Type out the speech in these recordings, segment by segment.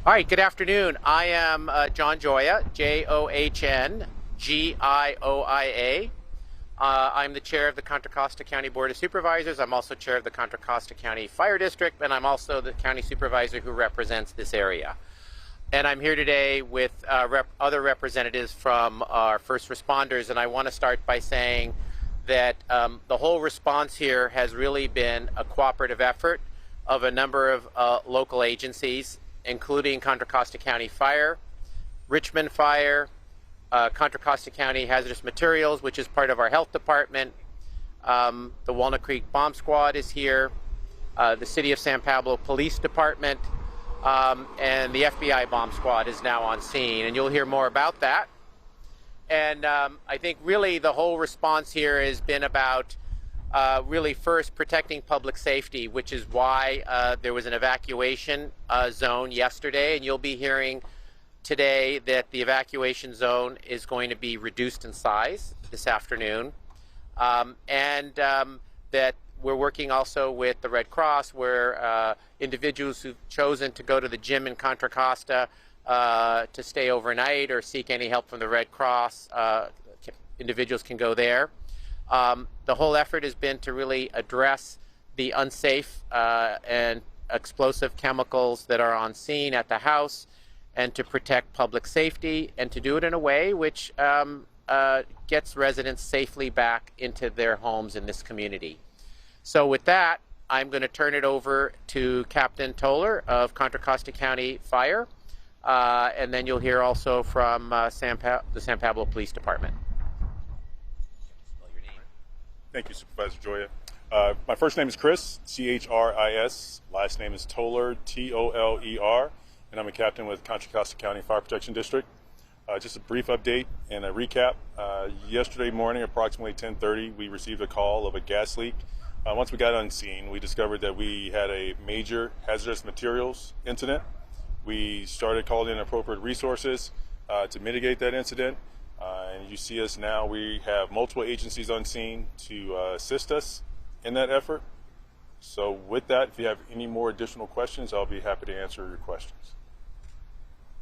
All right, good afternoon. I am John Gioia, Johnngioia. I'm the chair of the Contra Costa County Board of Supervisors. I'm also chair of the Contra Costa County Fire District, and I'm also the county supervisor who represents this area. And I'm here today with other representatives from our first responders, and I want to start by saying that the whole response here has really been a cooperative effort of a number of local agencies, including Contra Costa County Fire, Richmond Fire, Contra Costa County Hazardous Materials, which is part of our health department. The Walnut Creek Bomb Squad is here, the City of San Pablo Police Department, and the FBI Bomb Squad is now on scene, and you'll hear more about that. And I think really the whole response here has been about really first protecting public safety, which is why there was an evacuation zone yesterday, and you'll be hearing today that the evacuation zone is going to be reduced in size this afternoon, and that we're working also with the Red Cross, where individuals who've chosen to go to the gym in Contra Costa to stay overnight or seek any help from the Red Cross, individuals can go there. The whole effort has been to really address the unsafe and explosive chemicals that are on scene at the house, and to protect public safety, and to do it in a way which gets residents safely back into their homes in this community. So with that, I'm going to turn it over to Captain Toller of Contra Costa County Fire, and then you'll hear also from the San Pablo Police Department. Thank you, Supervisor Gioia. My first name is Chris, C-H-R-I-S. Last name is Toller, T-O-L-E-R, and I'm a captain with Contra Costa County Fire Protection District. Just a brief update and a recap. Yesterday morning, approximately 10:30, we received a call of a gas leak. Once we got on scene, we discovered that we had a major hazardous materials incident. We started calling in appropriate resources to mitigate that incident. And you see us now, we have multiple agencies on scene to assist us in that effort. So with that, if you have any more additional questions, I'll be happy to answer your questions.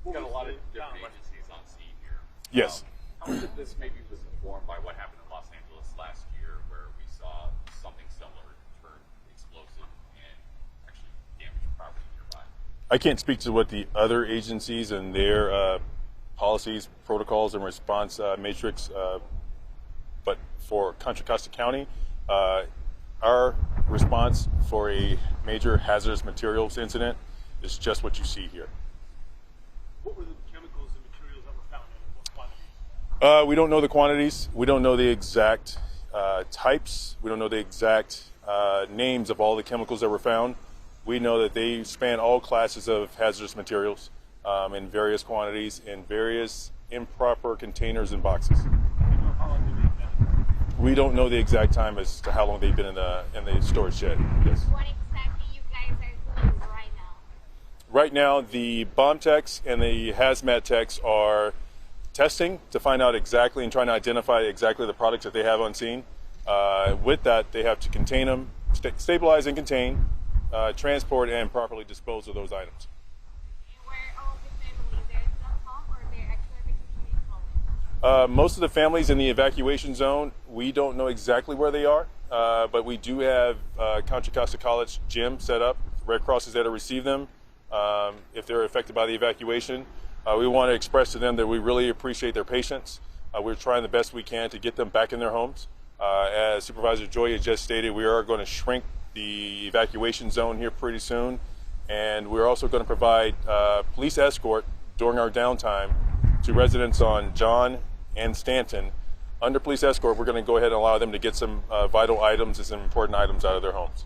We've got a lot of different agencies on scene here. Yes. How much of this maybe was informed by what happened in Los Angeles last year, where we saw something similar turn explosive and actually damage property nearby? I can't speak to what the other agencies and their policies, protocols, and response matrix, but for Contra Costa County, our response for a major hazardous materials incident is just what you see here. What were the chemicals and materials that were found in what quantities? We don't know the quantities. We don't know the exact types. We don't know the exact names of all the chemicals that were found. We know that they span all classes of hazardous materials in various quantities, in various improper containers and boxes. How long did they been? We don't know the exact time as to how long they've been in the storage shed. Yes. What exactly you guys are doing right now? Right now, the bomb techs and the hazmat techs are testing to find out exactly and trying to identify exactly the products that they have on scene. With that, they have to contain them, stabilize and contain, transport, and properly dispose of those items. And where all the family? They're not home or they're actually vacationing home? Most of the families in the evacuation zone, we don't know exactly where they are, but we do have Contra Costa College gym set up. Red Cross is there to receive them if they're affected by the evacuation. We want to express to them that we really appreciate their patience. We're trying the best we can to get them back in their homes. As Supervisor Gioia just stated, we are going to shrink the evacuation zone here pretty soon, and we're also going to provide police escort during our downtime to residents on John and Stanton. Under police escort, we're going to go ahead and allow them to get some vital items and some important items out of their homes.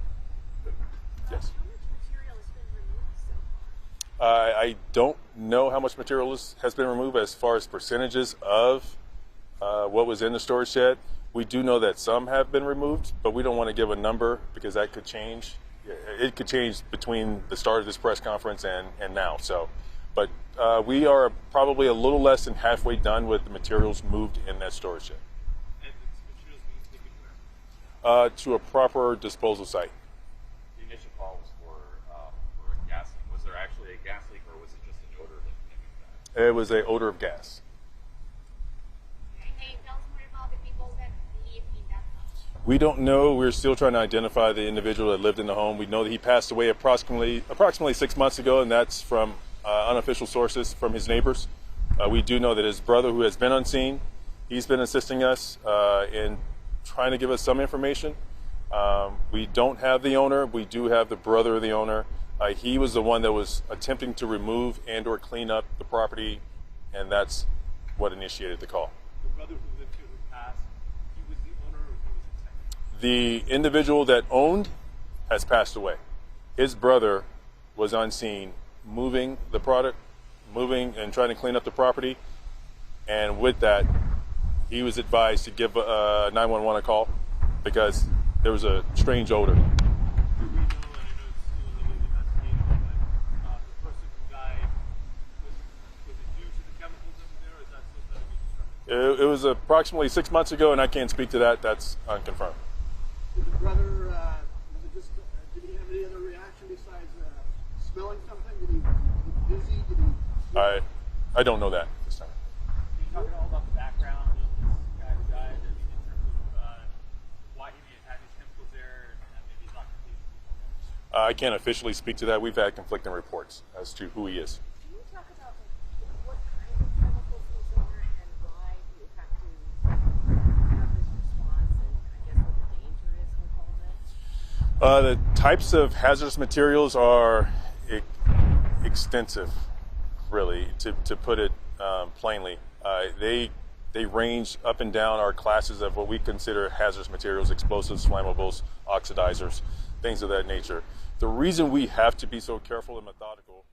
Yes. How much material has been removed so far? I don't know how much material has been removed as far as percentages of what was in the storage shed. We do know that some have been removed, but we don't want to give a number because that could change. It could change between the start of this press conference and now. So, but we are probably a little less than halfway done with the materials moved in that storage shed. And the materials being taken where? To a proper disposal site. The initial call was for a gas leak. Was there actually a gas leak, or was it just a It was an odor of gas. And can you tell us more about the people that live in that house? We don't know. We're still trying to identify the individual that lived in the home. We know that he passed away approximately 6 months ago, and that's from unofficial sources from his neighbors. We do know that his brother, who has been on scene, he's been assisting us in trying to give us some information. We don't have the owner. We do have the brother of the owner. He was the one that was attempting to remove and or clean up the property, and that's what initiated the call. The brother who lived here who passed, he was the owner or he was a tenant? The individual that owned has passed away. His brother was on scene moving and trying to clean up the property, and with that, he was advised to give 911 a call because there was a strange odor. Do we know, and I know it's still in the legal investigation, but the person who died, was it due to the chemicals that were there, or is that still trying to be determined? It was approximately 6 months ago, and I can't speak to that. That's unconfirmed. Did the brother, was it just, did he have any other reaction besides smelling something? Did he look dizzy? Did he? I don't know that this time. Can you talk at all about the background of this guy who died? I mean, in terms of why he may have had these chemicals there and maybe his occupation? I can't officially speak to that. We've had conflicting reports as to who he is. Can you talk about what kind of chemicals these are and why you have to have this response and I guess what the danger is with all this? The types of hazardous materials are extensive, really, to put it plainly. They range up and down our classes of what we consider hazardous materials: explosives, flammables, oxidizers, things of that nature. The reason we have to be so careful and methodical,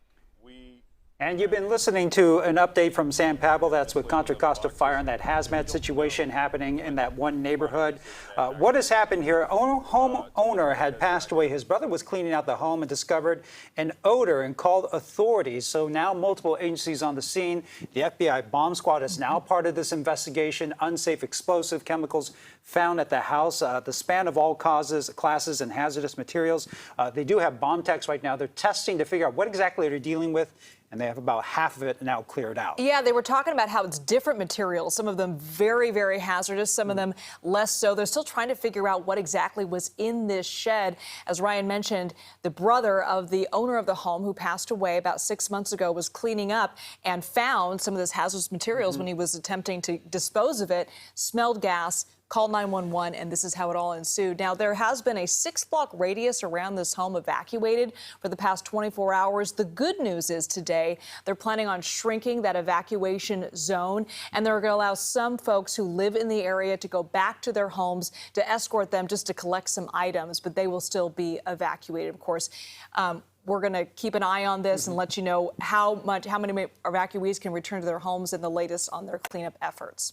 And you've been listening to an update from San Pablo. That's with Contra Costa Fire and that hazmat situation happening in that one neighborhood. What has happened here? Homeowner had passed away. His brother was cleaning out the home and discovered an odor and called authorities. So now multiple agencies on the scene. The FBI bomb squad is now part of this investigation. Unsafe explosive chemicals found at the house. The span of all classes, and hazardous materials. They do have bomb techs right now. They're testing to figure out what exactly they're dealing with. And they have about half of it now cleared out. Yeah, they were talking about how it's different materials, some of them very, very hazardous, some of them less so. They're still trying to figure out what exactly was in this shed. As Ryan mentioned, the brother of the owner of the home who passed away about 6 months ago was cleaning up and found some of this hazardous materials when he was attempting to dispose of it, smelled gas, called 911, and this is how it all ensued. Now, there has been a 6-block radius around this home evacuated for the past 24 hours. The good news is today they're planning on shrinking that evacuation zone, and they're going to allow some folks who live in the area to go back to their homes to escort them just to collect some items, but they will still be evacuated, of course. We're going to keep an eye on this and let you know how many evacuees can return to their homes and the latest on their cleanup efforts.